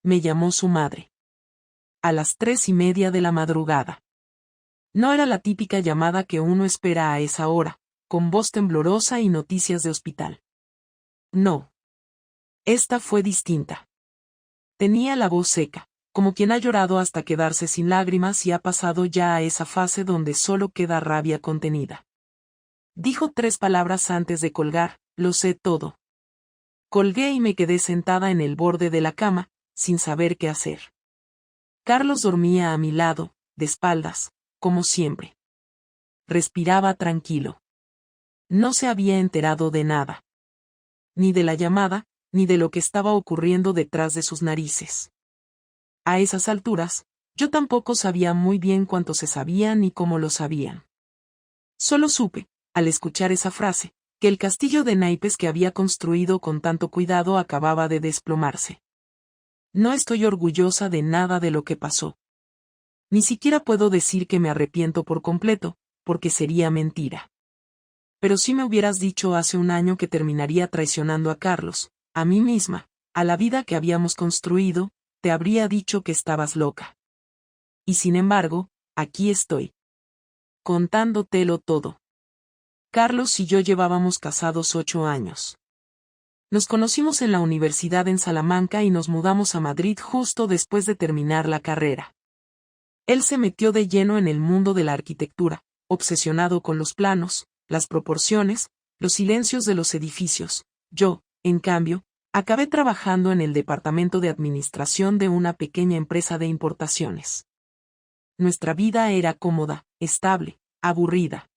me llamó su madre. A las 3:30 de la madrugada. No era la típica llamada que uno espera a esa hora, con voz temblorosa y noticias de hospital. No. Esta fue distinta. Tenía la voz seca, como quien ha llorado hasta quedarse sin lágrimas y ha pasado ya a esa fase donde solo queda rabia contenida. Dijo 3 palabras antes de colgar: lo sé todo. Colgué y me quedé sentada en el borde de la cama, sin saber qué hacer. Carlos dormía a mi lado, de espaldas, como siempre. Respiraba tranquilo. No se había enterado de nada. Ni de la llamada, ni de lo que estaba ocurriendo detrás de sus narices. A esas alturas, yo tampoco sabía muy bien cuánto se sabía ni cómo lo sabían. Solo supe, al escuchar esa frase, que el castillo de naipes que había construido con tanto cuidado acababa de desplomarse. No estoy orgullosa de nada de lo que pasó. Ni siquiera puedo decir que me arrepiento por completo, porque sería mentira. Pero si me hubieras dicho hace un año que terminaría traicionando a Carlos, a mí misma, a la vida que habíamos construido, te habría dicho que estabas loca. Y sin embargo, aquí estoy. Contándotelo todo. Carlos y yo llevábamos casados 8 años. Nos conocimos en la universidad en Salamanca y nos mudamos a Madrid justo después de terminar la carrera. Él se metió de lleno en el mundo de la arquitectura, obsesionado con los planos, las proporciones, los silencios de los edificios. Yo, en cambio, acabé trabajando en el departamento de administración de una pequeña empresa de importaciones. Nuestra vida era cómoda, estable, aburrida.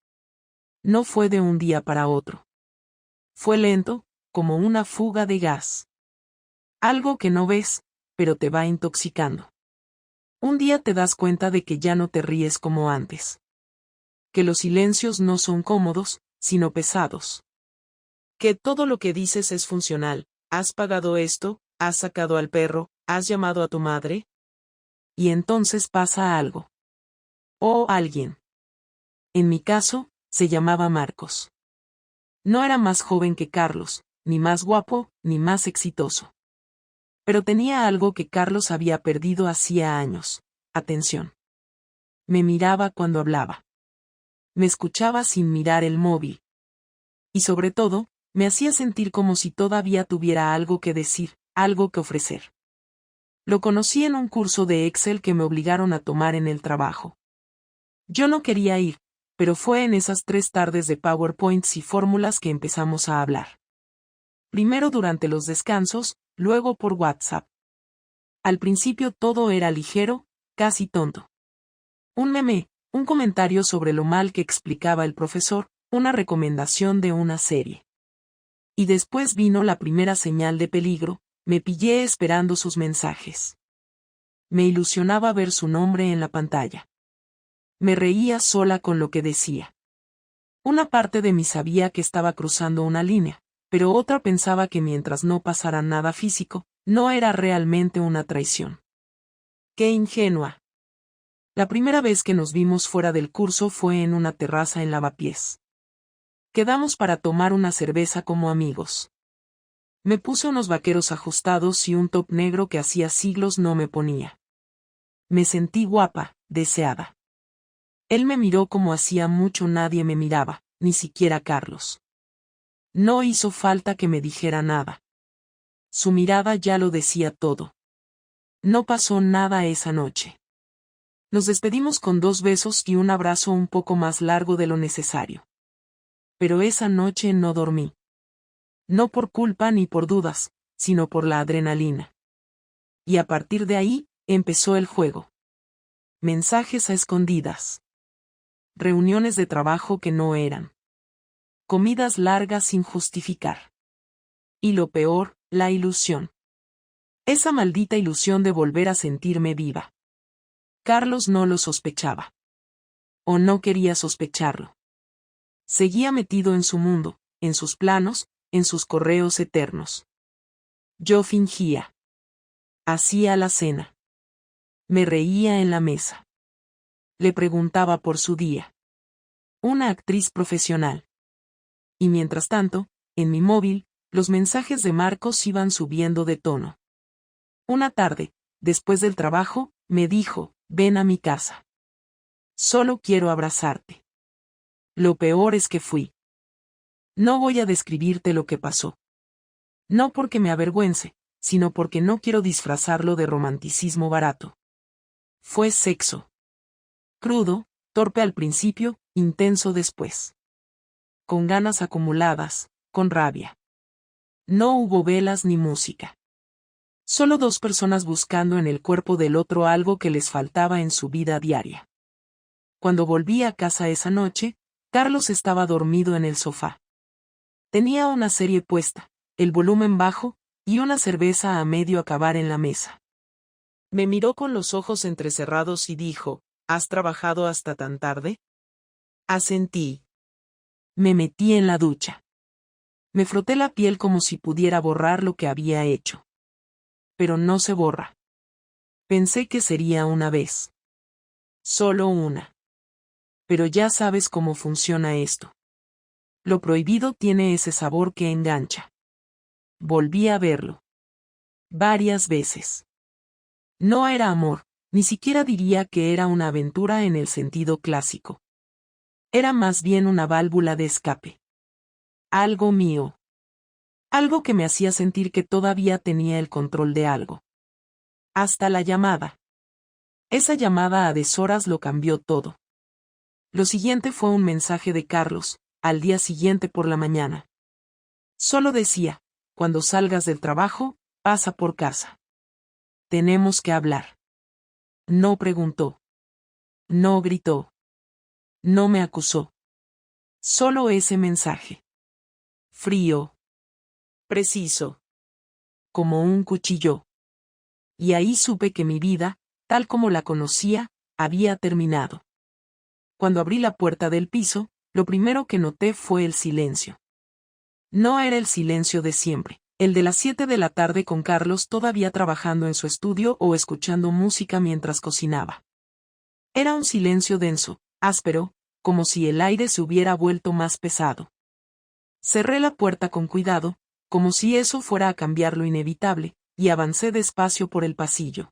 No fue de un día para otro. Fue lento, como una fuga de gas. Algo que no ves, pero te va intoxicando. Un día te das cuenta de que ya no te ríes como antes. Que los silencios no son cómodos, sino pesados. Que todo lo que dices es funcional. ¿Has pagado esto? ¿Has sacado al perro? ¿Has llamado a tu madre? Y entonces pasa algo. O alguien. En mi caso, se llamaba Marcos. No era más joven que Carlos, ni más guapo, ni más exitoso. Pero tenía algo que Carlos había perdido hacía años: atención. Me miraba cuando hablaba. Me escuchaba sin mirar el móvil. Y sobre todo, me hacía sentir como si todavía tuviera algo que decir, algo que ofrecer. Lo conocí en un curso de Excel que me obligaron a tomar en el trabajo. Yo no quería ir, pero fue en esas 3 tardes de PowerPoints y fórmulas que empezamos a hablar. Primero durante los descansos, luego por WhatsApp. Al principio todo era ligero, casi tonto. Un meme, un comentario sobre lo mal que explicaba el profesor, una recomendación de una serie. Y después vino la primera señal de peligro: me pillé esperando sus mensajes. Me ilusionaba ver su nombre en la pantalla. Me reía sola con lo que decía. Una parte de mí sabía que estaba cruzando una línea, pero otra pensaba que mientras no pasara nada físico, no era realmente una traición. ¡Qué ingenua! La primera vez que nos vimos fuera del curso fue en una terraza en Lavapiés. Quedamos para tomar una cerveza como amigos. Me puse unos vaqueros ajustados y un top negro que hacía siglos no me ponía. Me sentí guapa, deseada. Él me miró como hacía mucho nadie me miraba, ni siquiera Carlos. No hizo falta que me dijera nada. Su mirada ya lo decía todo. No pasó nada esa noche. Nos despedimos con 2 besos y un abrazo un poco más largo de lo necesario. Pero esa noche no dormí. No por culpa ni por dudas, sino por la adrenalina. Y a partir de ahí, empezó el juego. Mensajes a escondidas. Reuniones de trabajo que no eran. Comidas largas sin justificar. Y lo peor, la ilusión. Esa maldita ilusión de volver a sentirme viva. Carlos no lo sospechaba. O no quería sospecharlo. Seguía metido en su mundo, en sus planos, en sus correos eternos. Yo fingía. Hacía la cena. Me reía en la mesa. Le preguntaba por su día. Una actriz profesional. Y mientras tanto, en mi móvil, los mensajes de Marcos iban subiendo de tono. Una tarde, Después del trabajo, me dijo, ven a mi casa. Solo quiero abrazarte. Lo peor es que fui. No voy a describirte lo que pasó. No porque me avergüence, sino porque no quiero disfrazarlo de romanticismo barato. Fue sexo. Crudo, torpe al principio, intenso después. Con ganas acumuladas, con rabia. No hubo velas ni música. Solo dos personas buscando en el cuerpo del otro algo que les faltaba en su vida diaria. Cuando volví a casa esa noche, Carlos estaba dormido en el sofá. Tenía una serie puesta, el volumen bajo, y una cerveza a medio acabar en la mesa. Me miró con los ojos entrecerrados y dijo, ¿has trabajado hasta tan tarde? Asentí. Me metí en la ducha. Me froté la piel como si pudiera borrar lo que había hecho. Pero no se borra. Pensé que sería una vez. Solo una. Pero ya sabes cómo funciona esto. Lo prohibido tiene ese sabor que engancha. Volví a verlo. Varias veces. No era amor, ni siquiera diría que era una aventura en el sentido clásico. Era más bien una válvula de escape. Algo mío. Algo que me hacía sentir que todavía tenía el control de algo. Hasta la llamada. Esa llamada a deshoras lo cambió todo. Lo siguiente fue un mensaje de Carlos, al día siguiente por la mañana. Solo decía, cuando salgas del trabajo, pasa por casa. Tenemos que hablar. No preguntó. No gritó. No me acusó. Solo ese mensaje. Frío. Preciso. Como un cuchillo. Y ahí supe que mi vida, tal como la conocía, había terminado. Cuando abrí la puerta del piso, lo primero que noté fue el silencio. No era el silencio de siempre, el de las 7 de la tarde con Carlos todavía trabajando en su estudio o escuchando música mientras cocinaba. Era un silencio denso, áspero, como si el aire se hubiera vuelto más pesado. Cerré la puerta con cuidado, como si eso fuera a cambiar lo inevitable, y avancé despacio por el pasillo.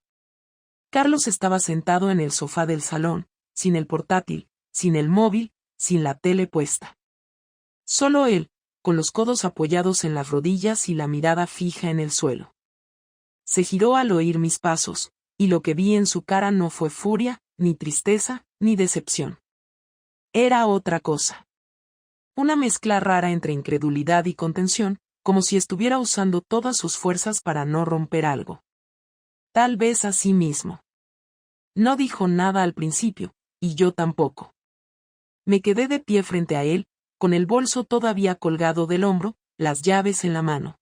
Carlos estaba sentado en el sofá del salón, sin el portátil, sin el móvil, sin la tele puesta. Solo él, con los codos apoyados en las rodillas y la mirada fija en el suelo. Se giró al oír mis pasos, y lo que vi en su cara no fue furia, ni tristeza, ni decepción. Era otra cosa. Una mezcla rara entre incredulidad y contención, como si estuviera usando todas sus fuerzas para no romper algo. Tal vez a sí mismo. No dijo nada al principio, y yo tampoco. Me quedé de pie frente a él, con el bolso todavía colgado del hombro, las llaves en la mano.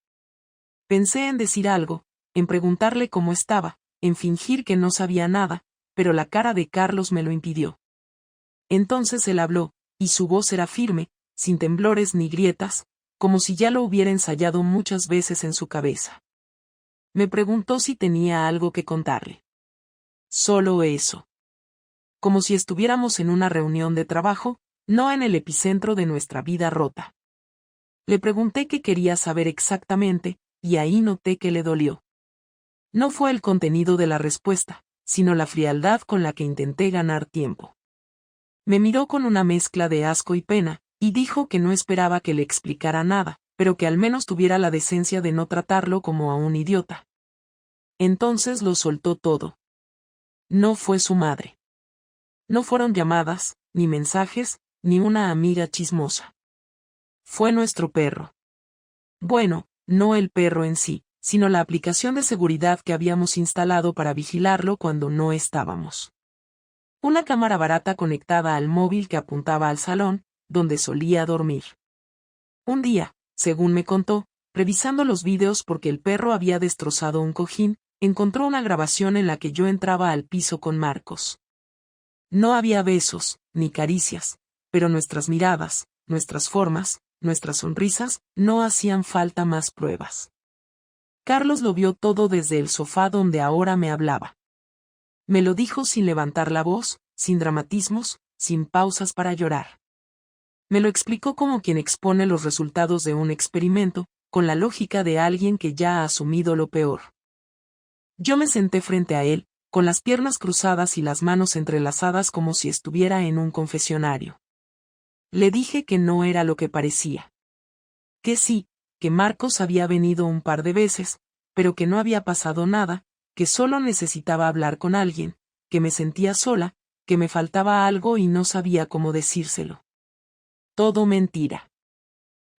Pensé en decir algo, en preguntarle cómo estaba, en fingir que no sabía nada, pero la cara de Carlos me lo impidió. Entonces él habló, y su voz era firme, sin temblores ni grietas, como si ya lo hubiera ensayado muchas veces en su cabeza. Me preguntó si tenía algo que contarle. Solo eso. Como si estuviéramos en una reunión de trabajo, no en el epicentro de nuestra vida rota. Le pregunté qué quería saber exactamente, y ahí noté que le dolió. No fue el contenido de la respuesta, sino la frialdad con la que intenté ganar tiempo. Me miró con una mezcla de asco y pena, y dijo que no esperaba que le explicara nada, pero que al menos tuviera la decencia de no tratarlo como a un idiota. Entonces lo soltó todo. No fue su madre. No fueron llamadas, ni mensajes, ni una amiga chismosa. Fue nuestro perro. Bueno, no el perro en sí, sino la aplicación de seguridad que habíamos instalado para vigilarlo cuando no estábamos. Una cámara barata conectada al móvil que apuntaba al salón, donde solía dormir. Un día, según me contó, revisando los vídeos porque el perro había destrozado un cojín, encontró una grabación en la que yo entraba al piso con Marcos. No había besos, ni caricias, pero nuestras miradas, nuestras formas, nuestras sonrisas, no hacían falta más pruebas. Carlos lo vio todo desde el sofá donde ahora me hablaba. Me lo dijo sin levantar la voz, sin dramatismos, sin pausas para llorar. Me lo explicó como quien expone los resultados de un experimento, con la lógica de alguien que ya ha asumido lo peor. Yo me senté frente a él, con las piernas cruzadas y las manos entrelazadas como si estuviera en un confesionario. Le dije que no era lo que parecía. Que sí, que Marcos había venido un par de veces, pero que no había pasado nada, que solo necesitaba hablar con alguien, que me sentía sola, que me faltaba algo y no sabía cómo decírselo. Todo mentira.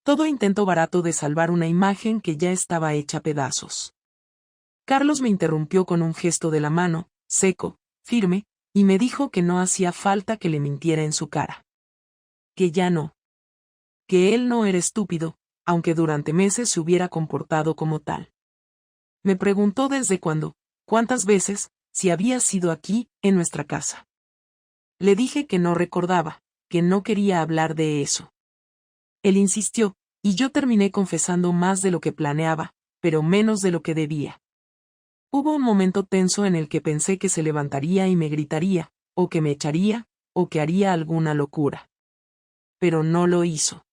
Todo intento barato de salvar una imagen que ya estaba hecha pedazos. Carlos me interrumpió con un gesto de la mano, seco, firme, y me dijo que no hacía falta que le mintiera en su cara. Que ya no. Que él no era estúpido, aunque durante meses se hubiera comportado como tal. Me preguntó desde cuándo, cuántas veces, si había sido aquí, en nuestra casa. Le dije que no recordaba, que no quería hablar de eso. Él insistió, y yo terminé confesando más de lo que planeaba, pero menos de lo que debía. Hubo un momento tenso en el que pensé que se levantaría y me gritaría, o que me echaría, o que haría alguna locura. Pero no lo hizo.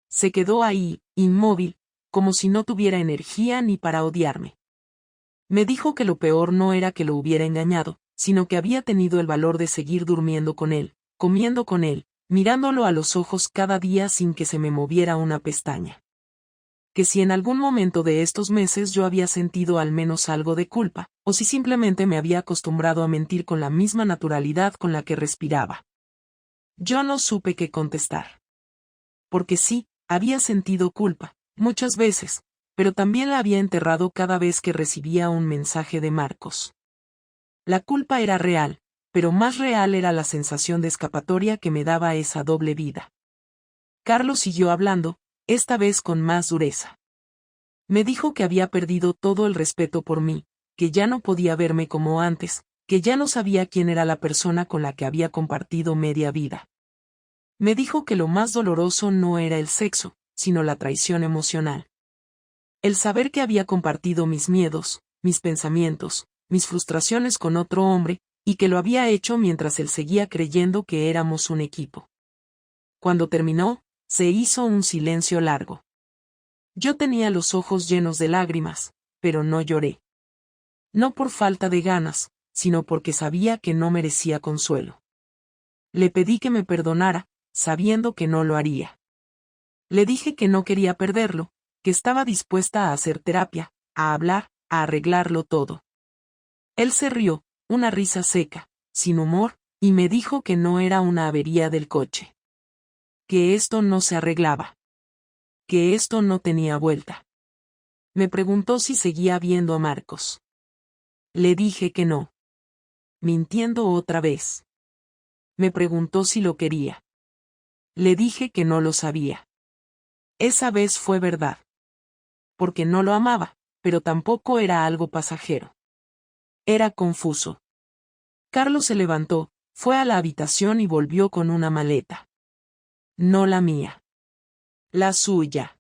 Se quedó ahí, inmóvil, como si no tuviera energía ni para odiarme. Me dijo que lo peor no era que lo hubiera engañado, sino que había tenido el valor de seguir durmiendo con él, comiendo con él, mirándolo a los ojos cada día sin que se me moviera una pestaña. Que si en algún momento de estos meses yo había sentido al menos algo de culpa, o si simplemente me había acostumbrado a mentir con la misma naturalidad con la que respiraba. Yo no supe qué contestar. Porque sí, había sentido culpa, muchas veces, pero también la había enterrado cada vez que recibía un mensaje de Marcos. La culpa era real, pero más real era la sensación de escapatoria que me daba esa doble vida. Carlos siguió hablando, esta vez con más dureza. Me dijo que había perdido todo el respeto por mí, que ya no podía verme como antes, que ya no sabía quién era la persona con la que había compartido media vida. Me dijo que lo más doloroso no era el sexo, sino la traición emocional. El saber que había compartido mis miedos, mis pensamientos, mis frustraciones con otro hombre, y que lo había hecho mientras él seguía creyendo que éramos un equipo. Cuando terminó, se hizo un silencio largo. Yo tenía los ojos llenos de lágrimas, pero no lloré. No por falta de ganas, sino porque sabía que no merecía consuelo. Le pedí que me perdonara, sabiendo que no lo haría. Le dije que no quería perderlo, que estaba dispuesta a hacer terapia, a hablar, a arreglarlo todo. Él se rió, una risa seca, sin humor, y me dijo que no era una avería del coche. Que esto no se arreglaba. Que esto no tenía vuelta. Me preguntó si seguía viendo a Marcos. Le dije que no. Mintiendo otra vez. Me preguntó si lo quería. Le dije que no lo sabía. Esa vez fue verdad. Porque no lo amaba, pero tampoco era algo pasajero. Era confuso. Carlos se levantó, fue a la habitación y volvió con una maleta. No la mía. La suya.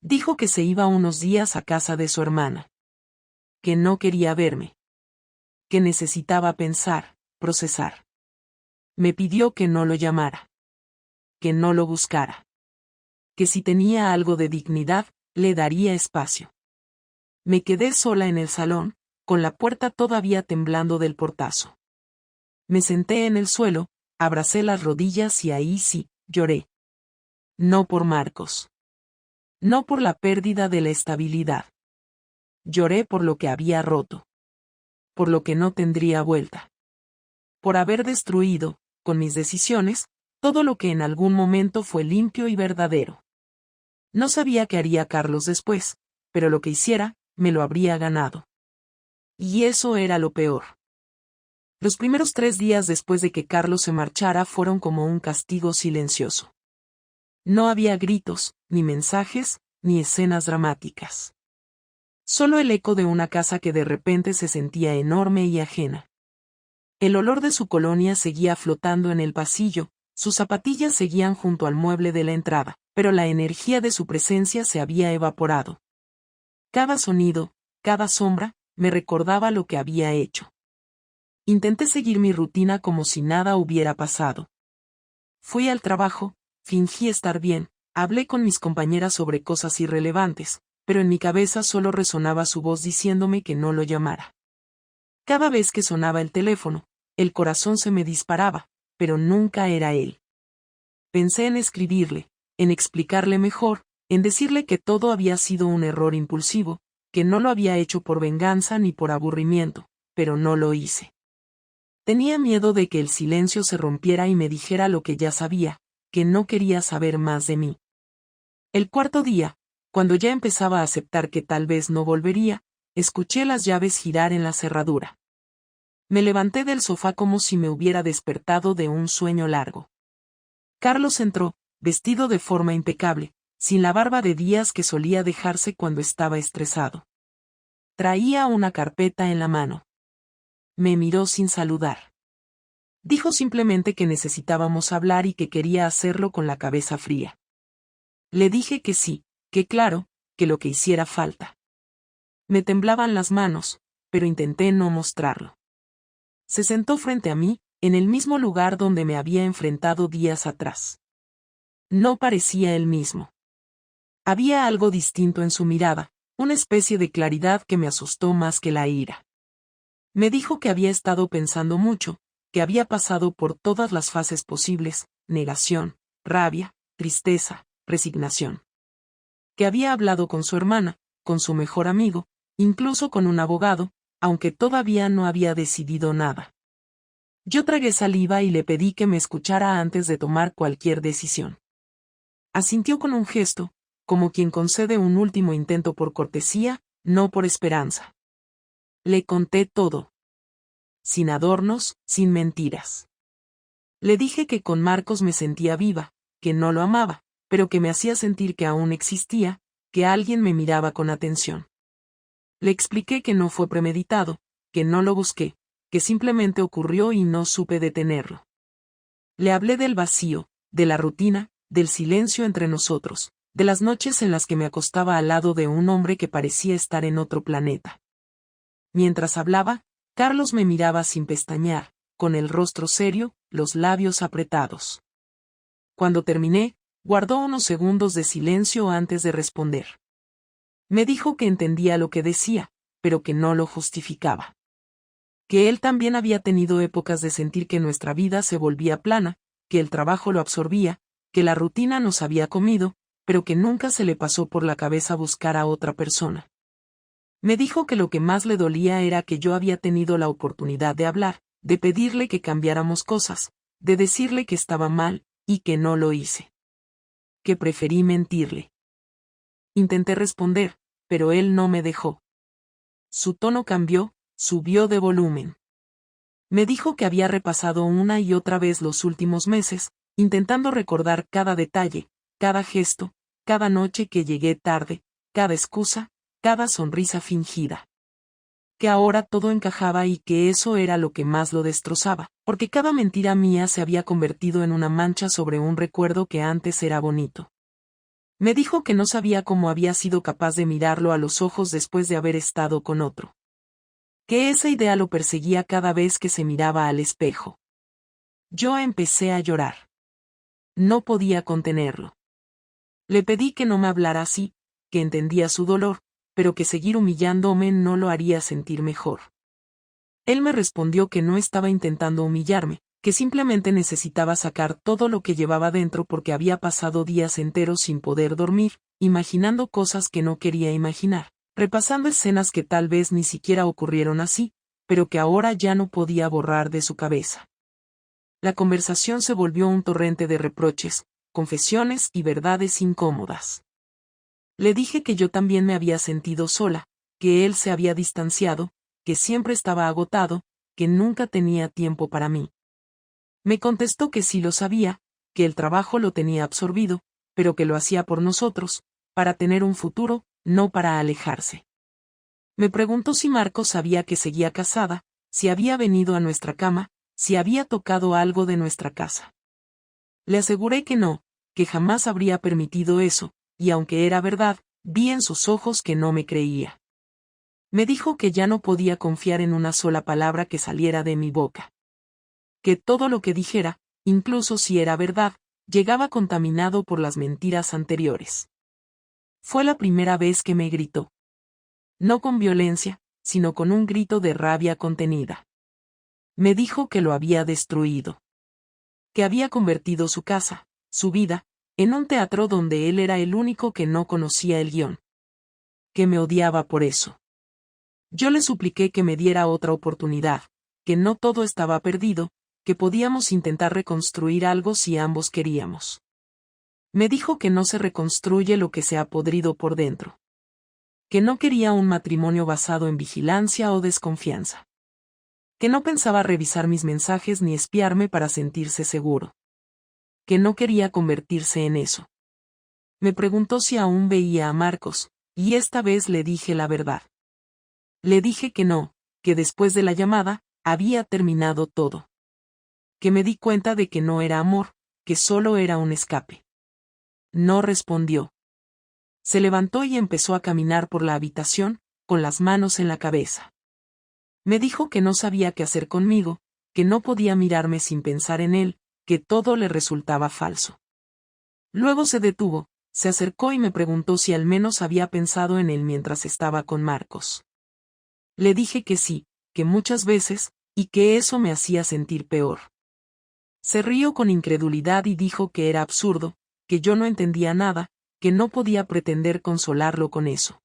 Dijo que se iba unos días a casa de su hermana. Que no quería verme. Que necesitaba pensar, procesar. Me pidió que no lo llamara. Que no lo buscara. Que si tenía algo de dignidad, le daría espacio. Me quedé sola en el salón, con la puerta todavía temblando del portazo. Me senté en el suelo, abracé las rodillas y ahí sí, lloré. No por Marcos. No por la pérdida de la estabilidad. Lloré por lo que había roto. Por lo que no tendría vuelta. Por haber destruido, con mis decisiones, todo lo que en algún momento fue limpio y verdadero. No sabía qué haría Carlos después, pero lo que hiciera, me lo habría ganado. Y eso era lo peor. Los primeros 3 días después de que Carlos se marchara fueron como un castigo silencioso. No había gritos, ni mensajes, ni escenas dramáticas. Solo el eco de una casa que de repente se sentía enorme y ajena. El olor de su colonia seguía flotando en el pasillo, sus zapatillas seguían junto al mueble de la entrada, pero la energía de su presencia se había evaporado. Cada sonido, cada sombra, me recordaba lo que había hecho. Intenté seguir mi rutina como si nada hubiera pasado. Fui al trabajo, fingí estar bien, hablé con mis compañeras sobre cosas irrelevantes, pero en mi cabeza solo resonaba su voz diciéndome que no lo llamara. Cada vez que sonaba el teléfono, el corazón se me disparaba, pero nunca era él. Pensé en escribirle, en explicarle mejor, en decirle que todo había sido un error impulsivo, que no lo había hecho por venganza ni por aburrimiento, pero no lo hice. Tenía miedo de que el silencio se rompiera y me dijera lo que ya sabía, que no quería saber más de mí. El cuarto día, cuando ya empezaba a aceptar que tal vez no volvería, escuché las llaves girar en la cerradura. Me levanté del sofá como si me hubiera despertado de un sueño largo. Carlos entró, vestido de forma impecable, sin la barba de días que solía dejarse cuando estaba estresado. Traía una carpeta en la mano. Me miró sin saludar. Dijo simplemente que necesitábamos hablar y que quería hacerlo con la cabeza fría. Le dije que sí, que claro, que lo que hiciera falta. Me temblaban las manos, pero intenté no mostrarlo. Se sentó frente a mí, en el mismo lugar donde me había enfrentado días atrás. No parecía el mismo. Había algo distinto en su mirada, una especie de claridad que me asustó más que la ira. Me dijo que había estado pensando mucho, que había pasado por todas las fases posibles, negación, rabia, tristeza, resignación. Que había hablado con su hermana, con su mejor amigo, incluso con un abogado, aunque todavía no había decidido nada. Yo tragué saliva y le pedí que me escuchara antes de tomar cualquier decisión. Asintió con un gesto, como quien concede un último intento por cortesía, no por esperanza. Le conté todo. Sin adornos, sin mentiras. Le dije que con Marcos me sentía viva, que no lo amaba, pero que me hacía sentir que aún existía, que alguien me miraba con atención. Le expliqué que no fue premeditado, que no lo busqué, que simplemente ocurrió y no supe detenerlo. Le hablé del vacío, de la rutina, del silencio entre nosotros, de las noches en las que me acostaba al lado de un hombre que parecía estar en otro planeta. Mientras hablaba, Carlos me miraba sin pestañear, con el rostro serio, los labios apretados. Cuando terminé, guardó unos segundos de silencio antes de responder. Me dijo que entendía lo que decía, pero que no lo justificaba. Que él también había tenido épocas de sentir que nuestra vida se volvía plana, que el trabajo lo absorbía, que la rutina nos había comido, pero que nunca se le pasó por la cabeza buscar a otra persona. Me dijo que lo que más le dolía era que yo había tenido la oportunidad de hablar, de pedirle que cambiáramos cosas, de decirle que estaba mal, y que no lo hice. Que preferí mentirle. Intenté responder, pero él no me dejó. Su tono cambió, subió de volumen. Me dijo que había repasado una y otra vez los últimos meses, intentando recordar cada detalle, cada gesto, cada noche que llegué tarde, cada excusa, cada sonrisa fingida. Que ahora todo encajaba y que eso era lo que más lo destrozaba, porque cada mentira mía se había convertido en una mancha sobre un recuerdo que antes era bonito. Me dijo que no sabía cómo había sido capaz de mirarlo a los ojos después de haber estado con otro. Que esa idea lo perseguía cada vez que se miraba al espejo. Yo empecé a llorar. No podía contenerlo. Le pedí que no me hablara así, que entendía su dolor, pero que seguir humillándome no lo haría sentir mejor. Él me respondió que no estaba intentando humillarme, que simplemente necesitaba sacar todo lo que llevaba dentro porque había pasado días enteros sin poder dormir, imaginando cosas que no quería imaginar, repasando escenas que tal vez ni siquiera ocurrieron así, pero que ahora ya no podía borrar de su cabeza. La conversación se volvió un torrente de reproches, confesiones y verdades incómodas. Le dije que yo también me había sentido sola, que él se había distanciado, que siempre estaba agotado, que nunca tenía tiempo para mí. Me contestó que sí lo sabía, que el trabajo lo tenía absorbido, pero que lo hacía por nosotros, para tener un futuro, no para alejarse. Me preguntó si Marcos sabía que seguía casada, si había venido a nuestra cama, si había tocado algo de nuestra casa. Le aseguré que no, que jamás habría permitido eso, y aunque era verdad, vi en sus ojos que no me creía. Me dijo que ya no podía confiar en una sola palabra que saliera de mi boca. Que todo lo que dijera, incluso si era verdad, llegaba contaminado por las mentiras anteriores. Fue la primera vez que me gritó. No con violencia, sino con un grito de rabia contenida. Me dijo que lo había destruido. Que había convertido su casa, su vida, en un teatro donde él era el único que no conocía el guión. Que me odiaba por eso. Yo le supliqué que me diera otra oportunidad, que no todo estaba perdido, que podíamos intentar reconstruir algo si ambos queríamos. Me dijo que no se reconstruye lo que se ha podrido por dentro. Que no quería un matrimonio basado en vigilancia o desconfianza. Que no pensaba revisar mis mensajes ni espiarme para sentirse seguro. Que no quería convertirse en eso. Me preguntó si aún veía a Marcos, y esta vez le dije la verdad. Le dije que no, que después de la llamada, había terminado todo. Que me di cuenta de que no era amor, que solo era un escape. No respondió. Se levantó y empezó a caminar por la habitación, con las manos en la cabeza. Me dijo que no sabía qué hacer conmigo, que no podía mirarme sin pensar en él, que todo le resultaba falso. Luego se detuvo, se acercó y me preguntó si al menos había pensado en él mientras estaba con Marcos. Le dije que sí, que muchas veces, y que eso me hacía sentir peor. Se rió con incredulidad y dijo que era absurdo, que yo no entendía nada, que no podía pretender consolarlo con eso.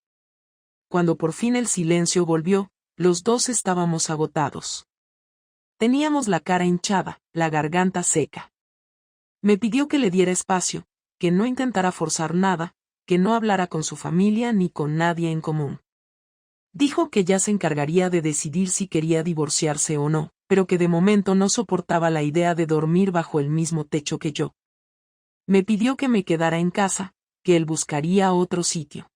Cuando por fin el silencio volvió, los dos estábamos agotados. Teníamos la cara hinchada, la garganta seca. Me pidió que le diera espacio, que no intentara forzar nada, que no hablara con su familia ni con nadie en común. Dijo que ya se encargaría de decidir si quería divorciarse o no, pero que de momento no soportaba la idea de dormir bajo el mismo techo que yo. Me pidió que me quedara en casa, que él buscaría otro sitio.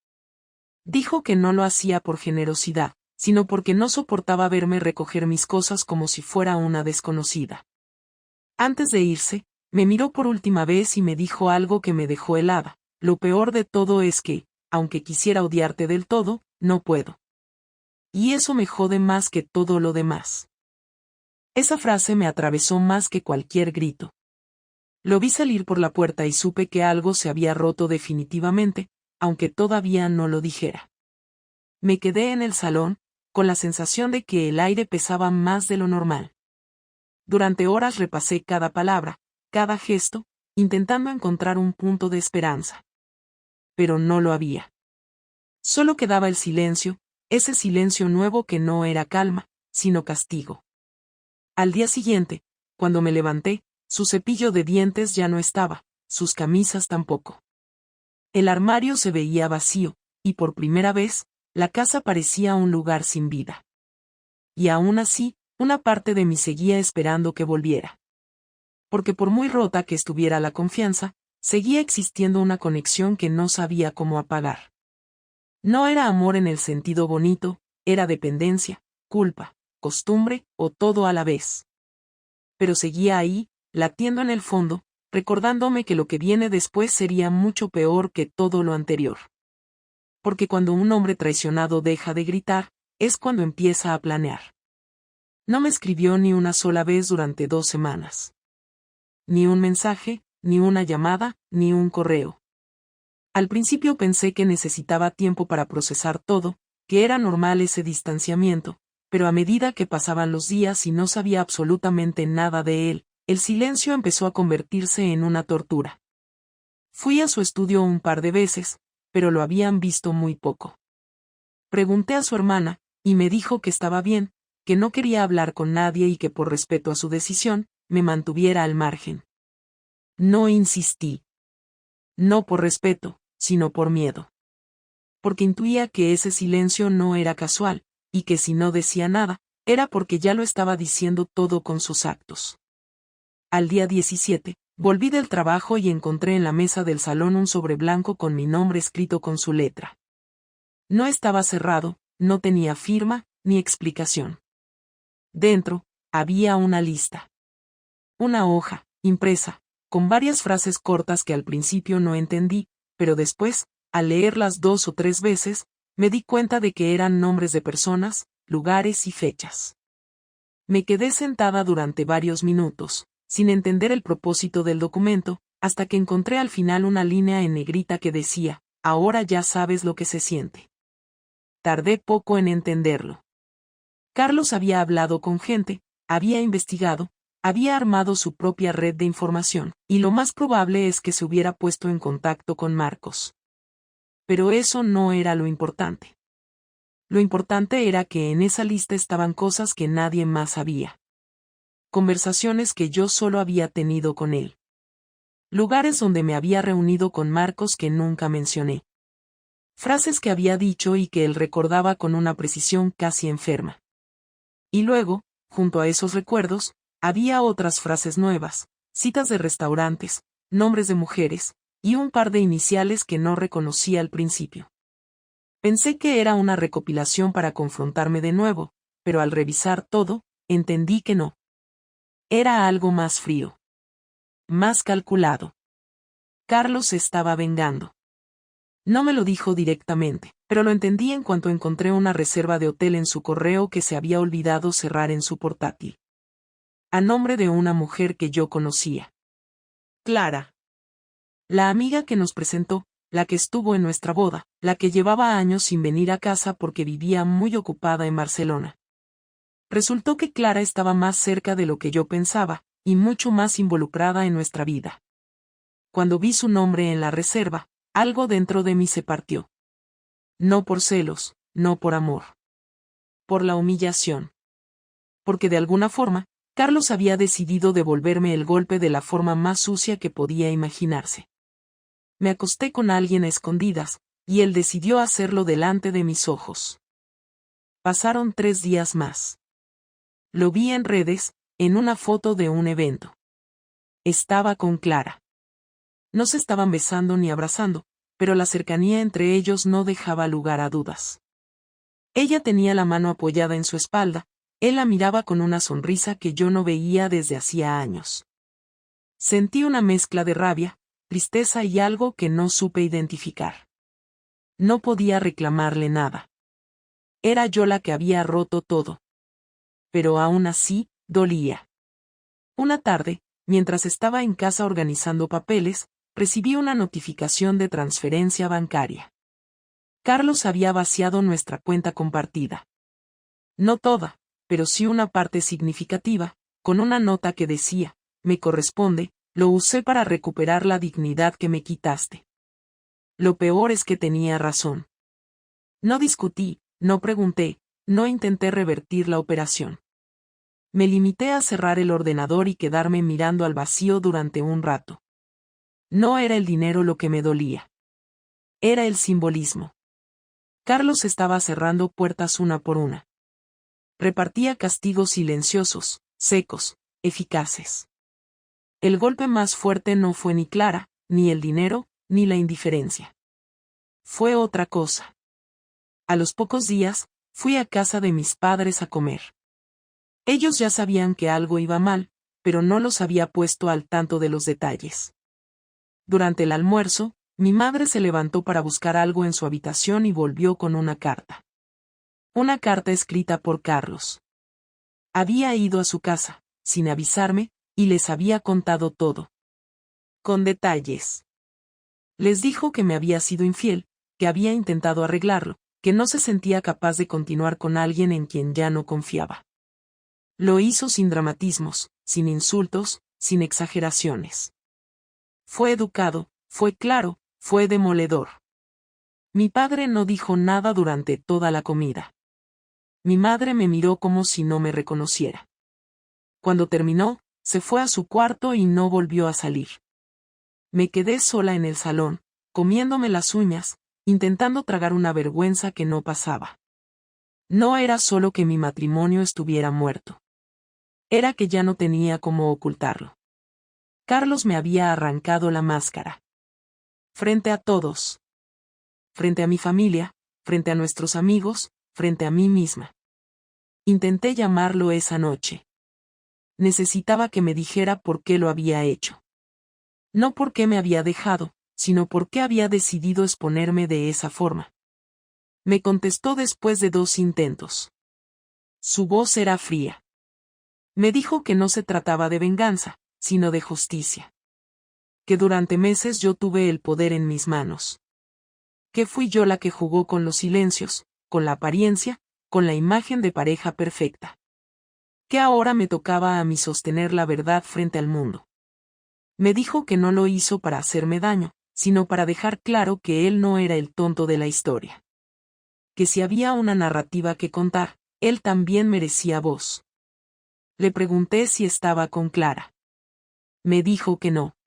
Dijo que no lo hacía por generosidad, sino porque no soportaba verme recoger mis cosas como si fuera una desconocida. Antes de irse, me miró por última vez y me dijo algo que me dejó helada. Lo peor de todo es que, aunque quisiera odiarte del todo, no puedo. Y eso me jode más que todo lo demás. Esa frase me atravesó más que cualquier grito. Lo vi salir por la puerta y supe que algo se había roto definitivamente, aunque todavía no lo dijera. Me quedé en el salón, con la sensación de que el aire pesaba más de lo normal. Durante horas repasé cada palabra, cada gesto, intentando encontrar un punto de esperanza. Pero no lo había. Solo quedaba el silencio, ese silencio nuevo que no era calma, sino castigo. Al día siguiente, cuando me levanté, su cepillo de dientes ya no estaba, sus camisas tampoco. El armario se veía vacío, y por primera vez, la casa parecía un lugar sin vida. Y aún así, una parte de mí seguía esperando que volviera. Porque por muy rota que estuviera la confianza, seguía existiendo una conexión que no sabía cómo apagar. No era amor en el sentido bonito, era dependencia, culpa, costumbre o todo a la vez. Pero seguía ahí, latiendo en el fondo, recordándome que lo que viene después sería mucho peor que todo lo anterior. Porque cuando un hombre traicionado deja de gritar, es cuando empieza a planear. No me escribió ni una sola vez durante 2 semanas. Ni un mensaje, ni una llamada, ni un correo. Al principio pensé que necesitaba tiempo para procesar todo, que era normal ese distanciamiento, pero a medida que pasaban los días y no sabía absolutamente nada de él, el silencio empezó a convertirse en una tortura. Fui a su estudio un par de veces, pero lo habían visto muy poco. Pregunté a su hermana, y me dijo que estaba bien, que no quería hablar con nadie y que por respeto a su decisión, me mantuviera al margen. No insistí. No por respeto, sino por miedo. Porque intuía que ese silencio no era casual, y que si no decía nada, era porque ya lo estaba diciendo todo con sus actos. Al día 17, volví del trabajo y encontré en la mesa del salón un sobre blanco con mi nombre escrito con su letra. No estaba cerrado, no tenía firma, ni explicación. Dentro, había una lista. Una hoja, impresa, con varias frases cortas que al principio no entendí, pero después, al leerlas 2 o 3 veces, me di cuenta de que eran nombres de personas, lugares y fechas. Me quedé sentada durante varios minutos, sin entender el propósito del documento, hasta que encontré al final una línea en negrita que decía, ahora ya sabes lo que se siente. Tardé poco en entenderlo. Carlos había hablado con gente, había investigado, había armado su propia red de información, y lo más probable es que se hubiera puesto en contacto con Marcos. Pero eso no era lo importante. Lo importante era que en esa lista estaban cosas que nadie más sabía. Conversaciones que yo solo había tenido con él. Lugares donde me había reunido con Marcos que nunca mencioné. Frases que había dicho y que él recordaba con una precisión casi enferma. Y luego, junto a esos recuerdos, había otras frases nuevas, citas de restaurantes, nombres de mujeres, y un par de iniciales que no reconocía al principio. Pensé que era una recopilación para confrontarme de nuevo, pero al revisar todo, entendí que no. Era algo más frío. Más calculado. Carlos se estaba vengando. No me lo dijo directamente, pero lo entendí en cuanto encontré una reserva de hotel en su correo que se había olvidado cerrar en su portátil. A nombre de una mujer que yo conocía. Clara. La amiga que nos presentó, la que estuvo en nuestra boda, la que llevaba años sin venir a casa porque vivía muy ocupada en Barcelona. Resultó que Clara estaba más cerca de lo que yo pensaba, y mucho más involucrada en nuestra vida. Cuando vi su nombre en la reserva, algo dentro de mí se partió. No por celos, no por amor. Por la humillación. Porque de alguna forma, Carlos había decidido devolverme el golpe de la forma más sucia que podía imaginarse. Me acosté con alguien a escondidas, y él decidió hacerlo delante de mis ojos. Pasaron 3 días más. Lo vi en redes, en una foto de un evento. Estaba con Clara. No se estaban besando ni abrazando, pero la cercanía entre ellos no dejaba lugar a dudas. Ella tenía la mano apoyada en su espalda, él la miraba con una sonrisa que yo no veía desde hacía años. Sentí una mezcla de rabia, tristeza y algo que no supe identificar. No podía reclamarle nada. Era yo la que había roto todo. Pero aún así, dolía. Una tarde, mientras estaba en casa organizando papeles, recibí una notificación de transferencia bancaria. Carlos había vaciado nuestra cuenta compartida. No toda, pero sí una parte significativa, con una nota que decía, me corresponde, lo usé para recuperar la dignidad que me quitaste. Lo peor es que tenía razón. No discutí, no pregunté, no intenté revertir la operación. Me limité a cerrar el ordenador y quedarme mirando al vacío durante un rato. No era el dinero lo que me dolía. Era el simbolismo. Carlos estaba cerrando puertas una por una. Repartía castigos silenciosos, secos, eficaces. El golpe más fuerte no fue ni Clara, ni el dinero, ni la indiferencia. Fue otra cosa. A los pocos días, fui a casa de mis padres a comer. Ellos ya sabían que algo iba mal, pero no los había puesto al tanto de los detalles. Durante el almuerzo, mi madre se levantó para buscar algo en su habitación y volvió con una carta. Una carta escrita por Carlos. Había ido a su casa, sin avisarme, y les había contado todo. Con detalles. Les dijo que me había sido infiel, que había intentado arreglarlo, que no se sentía capaz de continuar con alguien en quien ya no confiaba. Lo hizo sin dramatismos, sin insultos, sin exageraciones. Fue educado, fue claro, fue demoledor. Mi padre no dijo nada durante toda la comida. Mi madre me miró como si no me reconociera. Cuando terminó, se fue a su cuarto y no volvió a salir. Me quedé sola en el salón, comiéndome las uñas, intentando tragar una vergüenza que no pasaba. No era solo que mi matrimonio estuviera muerto. Era que ya no tenía cómo ocultarlo. Carlos me había arrancado la máscara. Frente a todos. Frente a mi familia, frente a nuestros amigos, frente a mí misma. Intenté llamarlo esa noche. Necesitaba que me dijera por qué lo había hecho. No por qué me había dejado, sino por qué había decidido exponerme de esa forma. Me contestó después de 2 intentos. Su voz era fría. Me dijo que no se trataba de venganza, sino de justicia. Que durante meses yo tuve el poder en mis manos. Que fui yo la que jugó con los silencios, con la apariencia, con la imagen de pareja perfecta. Que ahora me tocaba a mí sostener la verdad frente al mundo. Me dijo que no lo hizo para hacerme daño, sino para dejar claro que él no era el tonto de la historia. Que si había una narrativa que contar, él también merecía voz. Le pregunté si estaba con Clara. Me dijo que no.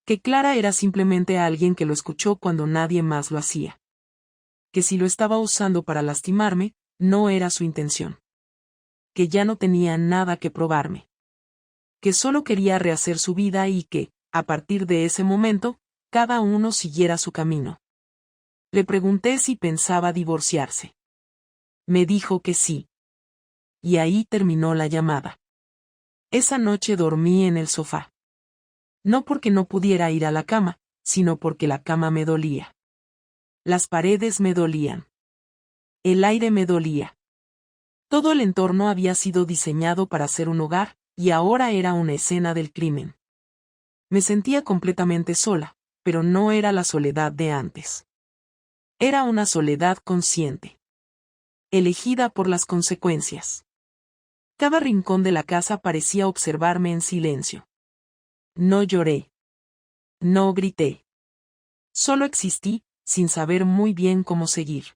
Que Clara era simplemente alguien que lo escuchó cuando nadie más lo hacía. Que si lo estaba usando para lastimarme, no era su intención. Que ya no tenía nada que probarme. Que solo quería rehacer su vida y que, a partir de ese momento, cada uno siguiera su camino. Le pregunté si pensaba divorciarse. Me dijo que sí. Y ahí terminó la llamada. Esa noche dormí en el sofá. No porque no pudiera ir a la cama, sino porque la cama me dolía. Las paredes me dolían. El aire me dolía. Todo el entorno había sido diseñado para ser un hogar, y ahora era una escena del crimen. Me sentía completamente sola, pero no era la soledad de antes. Era una soledad consciente. Elegida por las consecuencias. Cada rincón de la casa parecía observarme en silencio. No lloré. No grité. Solo existí, sin saber muy bien cómo seguir.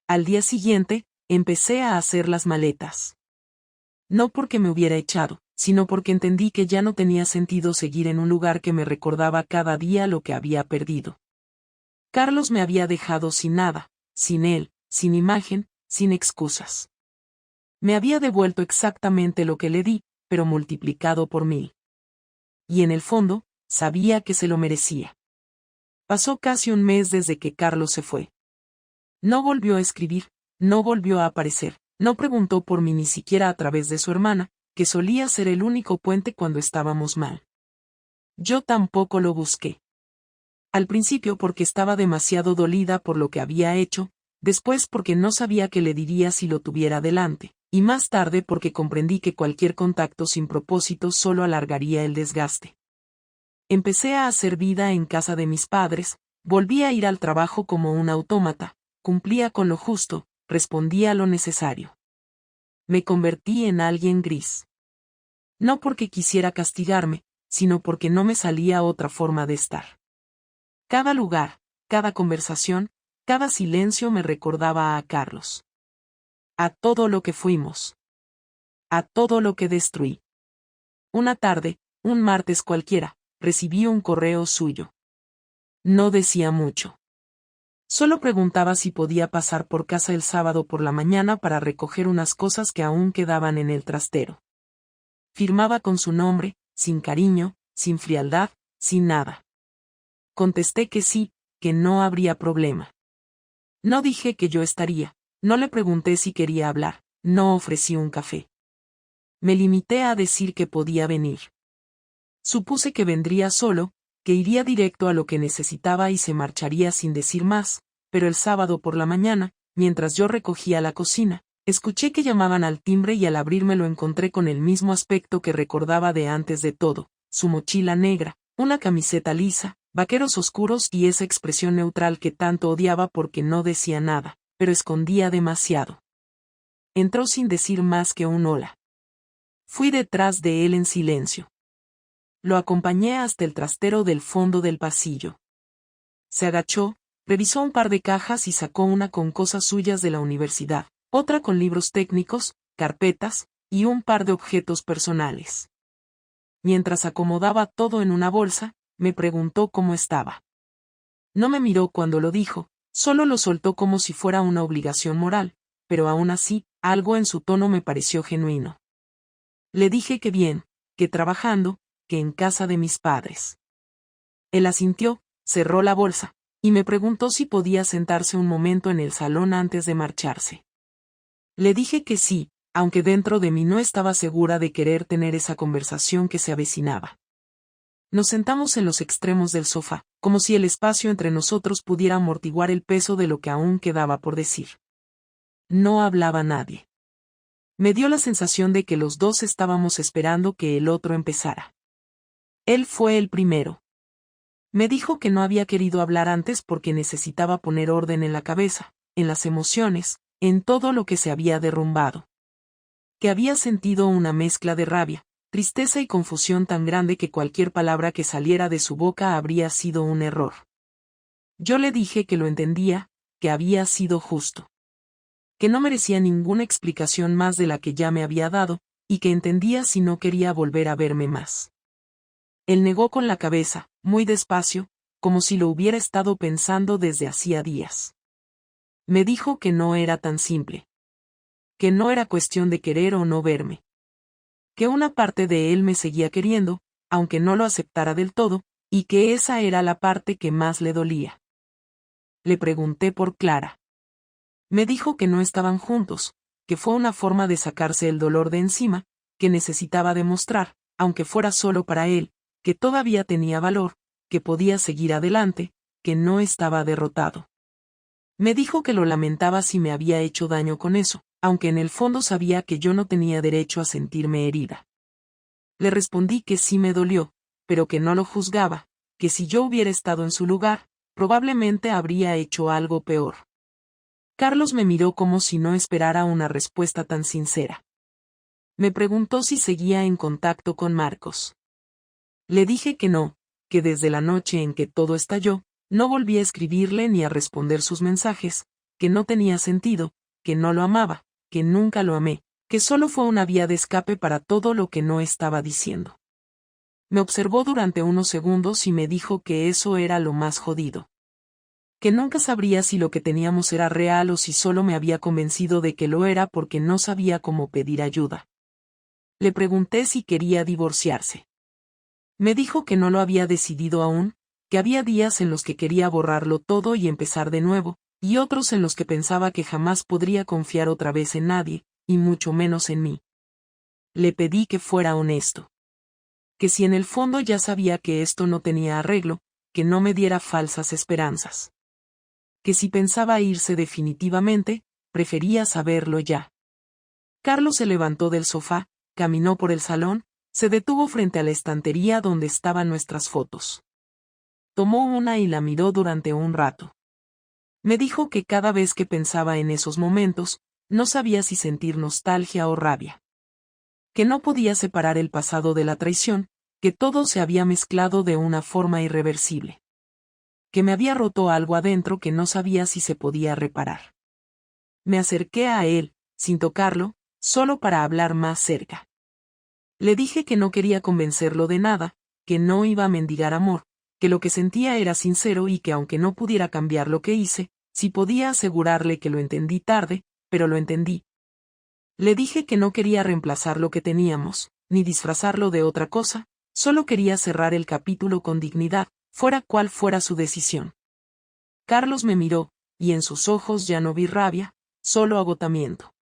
Al día siguiente, empecé a hacer las maletas. No porque me hubiera echado, sino porque entendí que ya no tenía sentido seguir en un lugar que me recordaba cada día lo que había perdido. Carlos me había dejado sin nada, sin él, sin imagen, sin excusas. Me había devuelto exactamente lo que le di, pero multiplicado por 1000. Y en el fondo, sabía que se lo merecía. Pasó casi un mes desde que Carlos se fue. No volvió a escribir, no volvió a aparecer, no preguntó por mí ni siquiera a través de su hermana, que solía ser el único puente cuando estábamos mal. Yo tampoco lo busqué. Al principio porque estaba demasiado dolida por lo que había hecho, después porque no sabía qué le diría si lo tuviera delante, y más tarde porque comprendí que cualquier contacto sin propósito solo alargaría el desgaste. Empecé a hacer vida en casa de mis padres, volví a ir al trabajo como un autómata, cumplía con lo justo, respondía a lo necesario. Me convertí en alguien gris. No porque quisiera castigarme, sino porque no me salía otra forma de estar. Cada lugar, cada conversación, cada silencio me recordaba a Carlos. A todo lo que fuimos. A todo lo que destruí. Una tarde, un martes cualquiera, recibí un correo suyo. No decía mucho. Solo preguntaba si podía pasar por casa el sábado por la mañana para recoger unas cosas que aún quedaban en el trastero. Firmaba con su nombre, sin cariño, sin frialdad, sin nada. Contesté que sí, que no habría problema. No dije que yo estaría, no le pregunté si quería hablar, no ofrecí un café. Me limité a decir que podía venir. Supuse que vendría solo, que iría directo a lo que necesitaba y se marcharía sin decir más, pero el sábado por la mañana, mientras yo recogía la cocina, escuché que llamaban al timbre y al abrirme lo encontré con el mismo aspecto que recordaba de antes de todo, su mochila negra, una camiseta lisa, vaqueros oscuros y esa expresión neutral que tanto odiaba porque no decía nada, pero escondía demasiado. Entró sin decir más que un hola. Fui detrás de él en silencio. Lo acompañé hasta el trastero del fondo del pasillo. Se agachó, revisó un par de cajas y sacó una con cosas suyas de la universidad, otra con libros técnicos, carpetas, y un par de objetos personales. Mientras acomodaba todo en una bolsa, me preguntó cómo estaba. No me miró cuando lo dijo, solo lo soltó como si fuera una obligación moral, pero aún así, algo en su tono me pareció genuino. Le dije que bien, que trabajando, que en casa de mis padres. Él asintió, cerró la bolsa, y me preguntó si podía sentarse un momento en el salón antes de marcharse. Le dije que sí, aunque dentro de mí no estaba segura de querer tener esa conversación que se avecinaba. Nos sentamos en los extremos del sofá, como si el espacio entre nosotros pudiera amortiguar el peso de lo que aún quedaba por decir. No hablaba nadie. Me dio la sensación de que los dos estábamos esperando que el otro empezara. Él fue el primero. Me dijo que no había querido hablar antes porque necesitaba poner orden en la cabeza, en las emociones, en todo lo que se había derrumbado. Que había sentido una mezcla de rabia, tristeza y confusión tan grande que cualquier palabra que saliera de su boca habría sido un error. Yo le dije que lo entendía, que había sido justo. Que no merecía ninguna explicación más de la que ya me había dado, y que entendía si no quería volver a verme más. Él negó con la cabeza, muy despacio, como si lo hubiera estado pensando desde hacía días. Me dijo que no era tan simple. Que no era cuestión de querer o no verme. Que una parte de él me seguía queriendo, aunque no lo aceptara del todo, y que esa era la parte que más le dolía. Le pregunté por Clara. Me dijo que no estaban juntos, que fue una forma de sacarse el dolor de encima, que necesitaba demostrar, aunque fuera solo para él, que todavía tenía valor, que podía seguir adelante, que no estaba derrotado. Me dijo que lo lamentaba si me había hecho daño con eso, aunque en el fondo sabía que yo no tenía derecho a sentirme herida. Le respondí que sí me dolió, pero que no lo juzgaba, que si yo hubiera estado en su lugar, probablemente habría hecho algo peor. Carlos me miró como si no esperara una respuesta tan sincera. Me preguntó si seguía en contacto con Marcos. Le dije que no, que desde la noche en que todo estalló, no volví a escribirle ni a responder sus mensajes, que no tenía sentido, que no lo amaba, que nunca lo amé, que solo fue una vía de escape para todo lo que no estaba diciendo. Me observó durante unos segundos y me dijo que eso era lo más jodido. Que nunca sabría si lo que teníamos era real o si solo me había convencido de que lo era porque no sabía cómo pedir ayuda. Le pregunté si quería divorciarse. Me dijo que no lo había decidido aún, que había días en los que quería borrarlo todo y empezar de nuevo, y otros en los que pensaba que jamás podría confiar otra vez en nadie, y mucho menos en mí. Le pedí que fuera honesto. Que si en el fondo ya sabía que esto no tenía arreglo, que no me diera falsas esperanzas. Que si pensaba irse definitivamente, prefería saberlo ya. Carlos se levantó del sofá, caminó por el salón, se detuvo frente a la estantería donde estaban nuestras fotos. Tomó una y la miró durante un rato. Me dijo que cada vez que pensaba en esos momentos, no sabía si sentir nostalgia o rabia. Que no podía separar el pasado de la traición, que todo se había mezclado de una forma irreversible. Que me había roto algo adentro que no sabía si se podía reparar. Me acerqué a él, sin tocarlo, solo para hablar más cerca. Le dije que no quería convencerlo de nada, que no iba a mendigar amor, que lo que sentía era sincero y que aunque no pudiera cambiar lo que hice, sí podía asegurarle que lo entendí tarde, pero lo entendí. Le dije que no quería reemplazar lo que teníamos, ni disfrazarlo de otra cosa, solo quería cerrar el capítulo con dignidad, fuera cual fuera su decisión. Carlos me miró, y en sus ojos ya no vi rabia, solo agotamiento.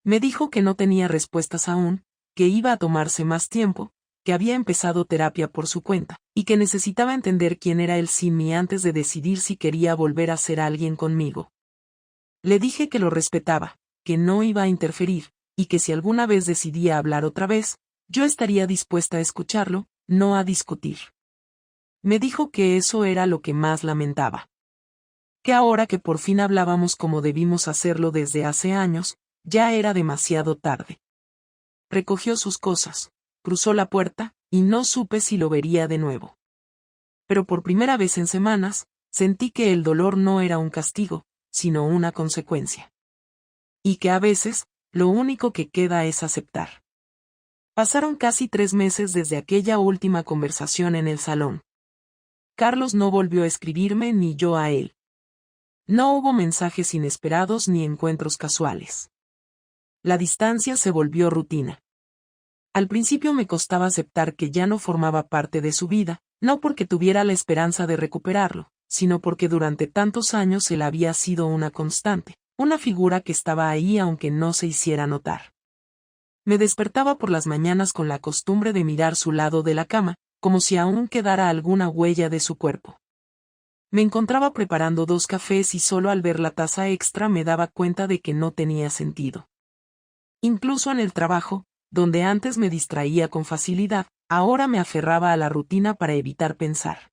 Me dijo que no tenía respuestas aún, que iba a tomarse más tiempo, que había empezado terapia por su cuenta, y que necesitaba entender quién era él sin mí antes de decidir si quería volver a ser alguien conmigo. Le dije que lo respetaba, que no iba a interferir, y que si alguna vez decidía hablar otra vez, yo estaría dispuesta a escucharlo, no a discutir. Me dijo que eso era lo que más lamentaba. Que ahora que por fin hablábamos como debimos hacerlo desde hace años, ya era demasiado tarde. Recogió sus cosas, cruzó la puerta, y no supe si lo vería de nuevo. Pero por primera vez en semanas, sentí que el dolor no era un castigo, sino una consecuencia. Y que a veces, lo único que queda es aceptar. Pasaron casi 3 meses desde aquella última conversación en el salón. Carlos no volvió a escribirme ni yo a él. No hubo mensajes inesperados ni encuentros casuales. La distancia se volvió rutina. Al principio me costaba aceptar que ya no formaba parte de su vida, no porque tuviera la esperanza de recuperarlo, sino porque durante tantos años él había sido una constante, una figura que estaba ahí aunque no se hiciera notar. Me despertaba por las mañanas con la costumbre de mirar su lado de la cama, como si aún quedara alguna huella de su cuerpo. Me encontraba preparando 2 cafés y solo al ver la taza extra me daba cuenta de que no tenía sentido. Incluso en el trabajo, donde antes me distraía con facilidad, ahora me aferraba a la rutina para evitar pensar.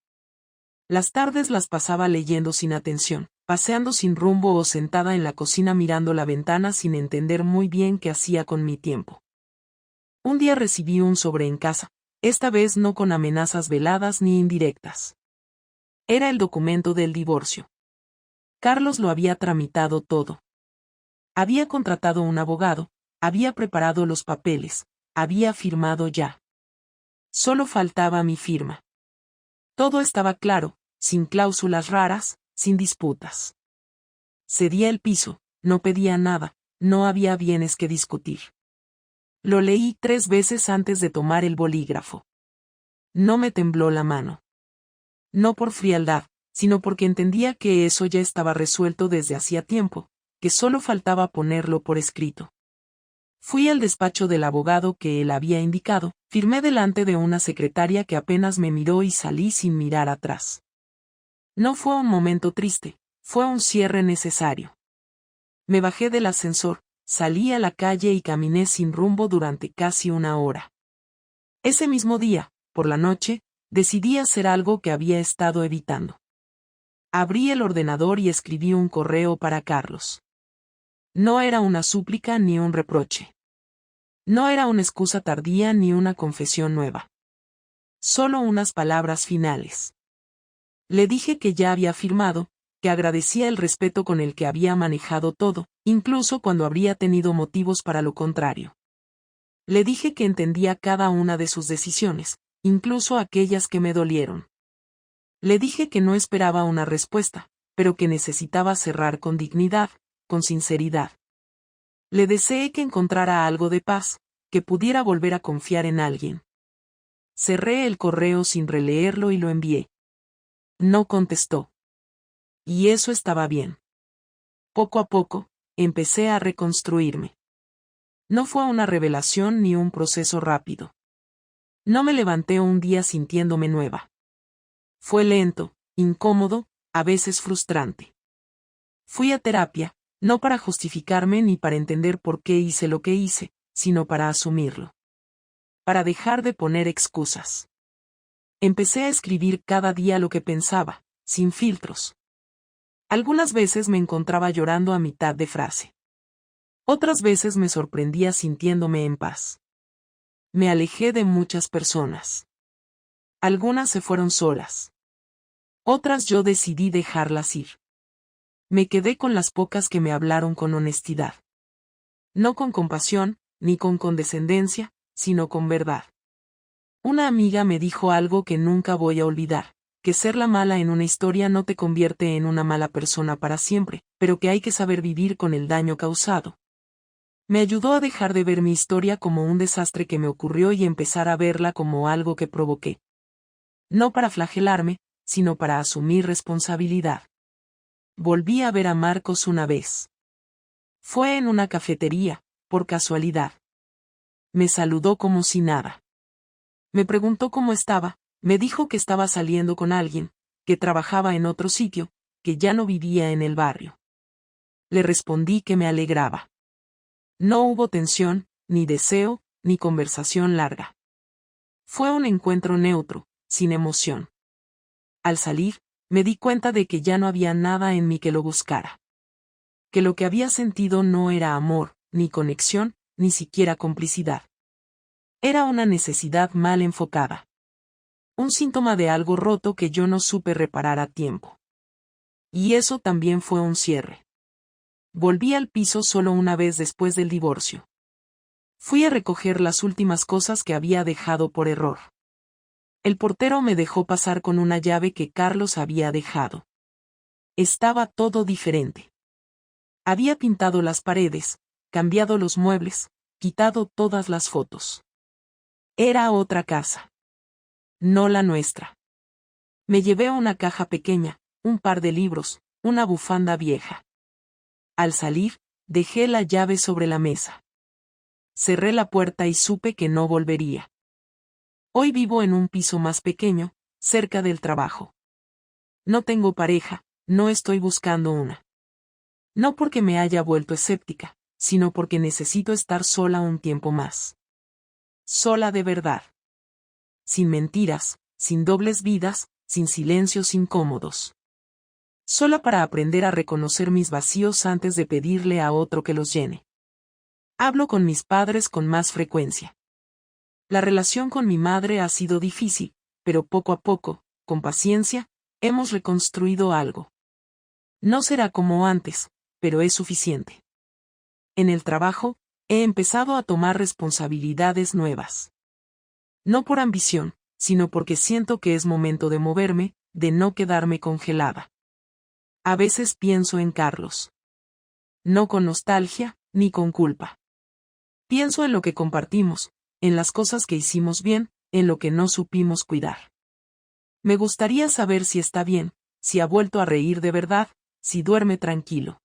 Las tardes las pasaba leyendo sin atención, paseando sin rumbo o sentada en la cocina mirando la ventana sin entender muy bien qué hacía con mi tiempo. Un día recibí un sobre en casa, esta vez no con amenazas veladas ni indirectas. Era el documento del divorcio. Carlos lo había tramitado todo. Había contratado un abogado, había preparado los papeles, había firmado ya. Solo faltaba mi firma. Todo estaba claro, sin cláusulas raras, sin disputas. Cedía el piso, no pedía nada, no había bienes que discutir. Lo leí 3 veces antes de tomar el bolígrafo. No me tembló la mano. No por frialdad, sino porque entendía que eso ya estaba resuelto desde hacía tiempo, que solo faltaba ponerlo por escrito. Fui al despacho del abogado que él había indicado, firmé delante de una secretaria que apenas me miró y salí sin mirar atrás. No fue un momento triste, fue un cierre necesario. Me bajé del ascensor, salí a la calle y caminé sin rumbo durante casi 1 hora. Ese mismo día, por la noche, decidí hacer algo que había estado evitando. Abrí el ordenador y escribí un correo para Carlos. No era una súplica ni un reproche. No era una excusa tardía ni una confesión nueva. Solo unas palabras finales. Le dije que ya había firmado, que agradecía el respeto con el que había manejado todo, incluso cuando habría tenido motivos para lo contrario. Le dije que entendía cada una de sus decisiones, incluso aquellas que me dolieron. Le dije que no esperaba una respuesta, pero que necesitaba cerrar con dignidad, con sinceridad. Le deseé que encontrara algo de paz, que pudiera volver a confiar en alguien. Cerré el correo sin releerlo y lo envié. No contestó. Y eso estaba bien. Poco a poco, empecé a reconstruirme. No fue una revelación ni un proceso rápido. No me levanté un día sintiéndome nueva. Fue lento, incómodo, a veces frustrante. Fui a terapia, no para justificarme ni para entender por qué hice lo que hice, sino para asumirlo. Para dejar de poner excusas. Empecé a escribir cada día lo que pensaba, sin filtros. Algunas veces me encontraba llorando a mitad de frase. Otras veces me sorprendía sintiéndome en paz. Me alejé de muchas personas. Algunas se fueron solas. Otras yo decidí dejarlas ir. Me quedé con las pocas que me hablaron con honestidad. No con compasión, ni con condescendencia, sino con verdad. Una amiga me dijo algo que nunca voy a olvidar, que ser la mala en una historia no te convierte en una mala persona para siempre, pero que hay que saber vivir con el daño causado. Me ayudó a dejar de ver mi historia como un desastre que me ocurrió y empezar a verla como algo que provoqué. No para flagelarme, sino para asumir responsabilidad. Volví a ver a Marcos una vez. Fue en una cafetería, por casualidad. Me saludó como si nada. Me preguntó cómo estaba, me dijo que estaba saliendo con alguien, que trabajaba en otro sitio, que ya no vivía en el barrio. Le respondí que me alegraba. No hubo tensión, ni deseo, ni conversación larga. Fue un encuentro neutro, sin emoción. Al salir, me di cuenta de que ya no había nada en mí que lo buscara. Que lo que había sentido no era amor, ni conexión, ni siquiera complicidad. Era una necesidad mal enfocada. Un síntoma de algo roto que yo no supe reparar a tiempo. Y eso también fue un cierre. Volví al piso solo una vez después del divorcio. Fui a recoger las últimas cosas que había dejado por error. El portero me dejó pasar con una llave que Carlos había dejado. Estaba todo diferente. Había pintado las paredes, cambiado los muebles, quitado todas las fotos. Era otra casa. No la nuestra. Me llevé una caja pequeña, un par de libros, una bufanda vieja. Al salir, dejé la llave sobre la mesa. Cerré la puerta y supe que no volvería. Hoy vivo en un piso más pequeño, cerca del trabajo. No tengo pareja, no estoy buscando una. No porque me haya vuelto escéptica, sino porque necesito estar sola un tiempo más. Sola de verdad. Sin mentiras, sin dobles vidas, sin silencios incómodos. Sola para aprender a reconocer mis vacíos antes de pedirle a otro que los llene. Hablo con mis padres con más frecuencia. La relación con mi madre ha sido difícil, pero poco a poco, con paciencia, hemos reconstruido algo. No será como antes, pero es suficiente. En el trabajo, he empezado a tomar responsabilidades nuevas. No por ambición, sino porque siento que es momento de moverme, de no quedarme congelada. A veces pienso en Carlos. No con nostalgia, ni con culpa. Pienso en lo que compartimos, en las cosas que hicimos bien, en lo que no supimos cuidar. Me gustaría saber si está bien, si ha vuelto a reír de verdad, si duerme tranquilo.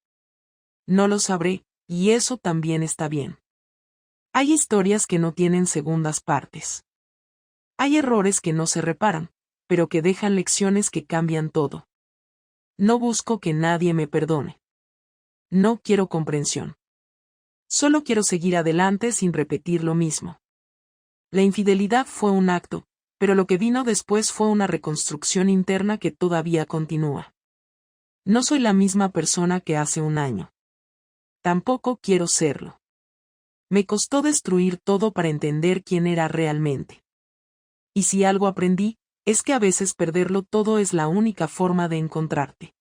No lo sabré, y eso también está bien. Hay historias que no tienen segundas partes. Hay errores que no se reparan, pero que dejan lecciones que cambian todo. No busco que nadie me perdone. No quiero comprensión. Solo quiero seguir adelante sin repetir lo mismo. La infidelidad fue un acto, pero lo que vino después fue una reconstrucción interna que todavía continúa. No soy la misma persona que hace un año. Tampoco quiero serlo. Me costó destruir todo para entender quién era realmente. Y si algo aprendí, es que a veces perderlo todo es la única forma de encontrarte.